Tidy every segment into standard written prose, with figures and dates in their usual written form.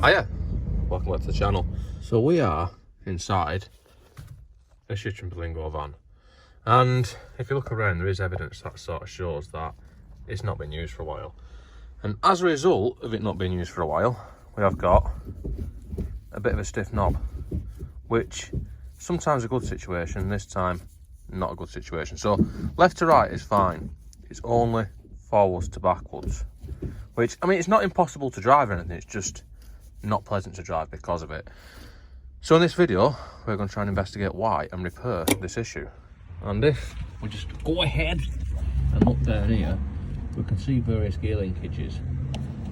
Hiya, welcome back to the channel. So we are inside a Citroen Berlingo van, and if you look around there is evidence that sort of shows that it's not been used for a while, and as a result of it not being used for a while we have got a bit of a stiff knob, which sometimes a good situation, this time not a good situation. So left to right is fine, it's only forwards to backwards, which, I mean, it's not impossible to drive or anything, it's just not pleasant to drive because of it. So in this video we're going to try and investigate why and repair this issue. And if we just go ahead and look down here, we can see various gear linkages,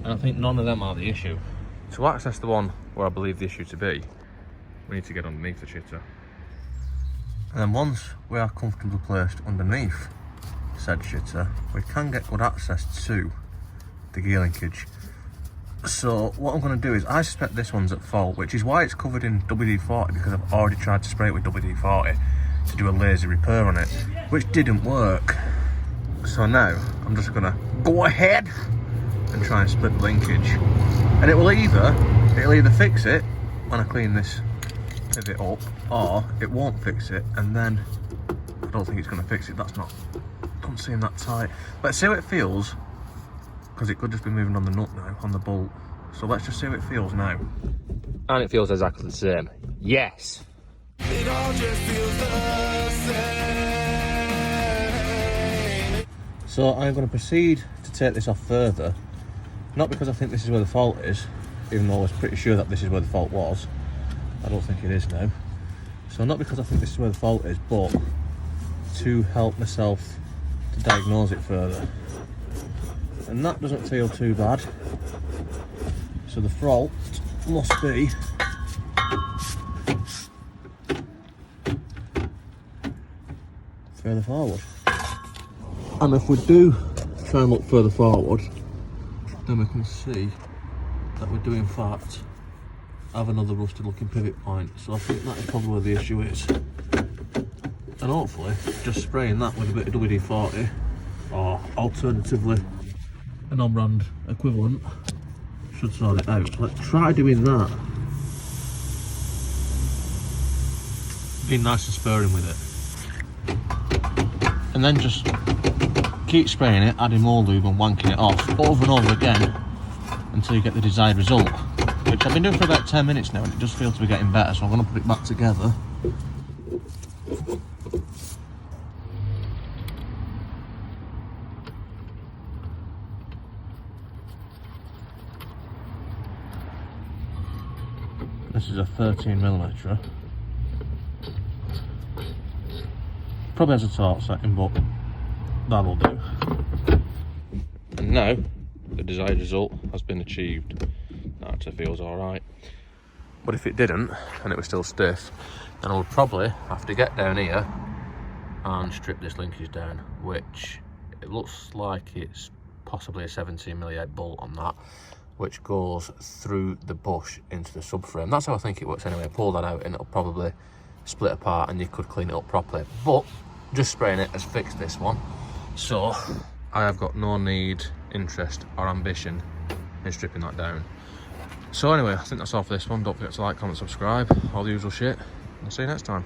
and I think none of them are the issue. To access the one where I believe the issue to be, we need to get underneath the shitter, and then once we are comfortably placed underneath said shitter, we can get good access to the gear linkage. So what I'm going to do is, I suspect this one's at fault, which is why it's covered in WD-40, because I've already tried to spray it with WD-40 to do a lazy repair on it, which didn't work. So now I'm just going to go ahead and try and split the linkage, and it'll either fix it when I clean this pivot up, or it won't fix it, and then I don't think it's going to fix it. Doesn't seem that tight. Let's see how it feels, because it could just be moving on the nut now, on the bolt. So let's just see how it feels now. And it feels exactly the same. Yes! It all just feels the same. So I'm going to proceed to take this off further. Not because I think this is where the fault is, even though I was pretty sure that this is where the fault was. I don't think it is now. So not because I think this is where the fault is, but to help myself to diagnose it further. And that doesn't feel too bad. So the fault must be further forward. And if we do try and look further forward, then we can see that we do in fact have another rusted looking pivot point. So I think that is probably where the issue is. And hopefully just spraying that with a bit of WD-40, or alternatively an on-brand equivalent, should sort it out. Let's try doing that. Being nice and sparing with it. And then just keep spraying it, adding more lube and wanking it off over and over again until you get the desired result. Which I've been doing for about 10 minutes now, and it does feel to be getting better, so I'm going to put it back together. This is a 13mm. Probably has a torque setting, but that'll do. And now the desired result has been achieved. That actually feels alright. But if it didn't, and it was still stiff, then I would probably have to get down here and strip this linkage down, which it looks like it's possibly a 17mm bolt on that, which goes through the bush into the subframe. That's how I think it works anyway. Pull that out and it'll probably split apart and you could clean it up properly. But just spraying it has fixed this one. So I have got no need, interest or ambition in stripping that down. So anyway, I think that's all for this one. Don't forget to like, comment, subscribe, all the usual shit. I'll see you next time.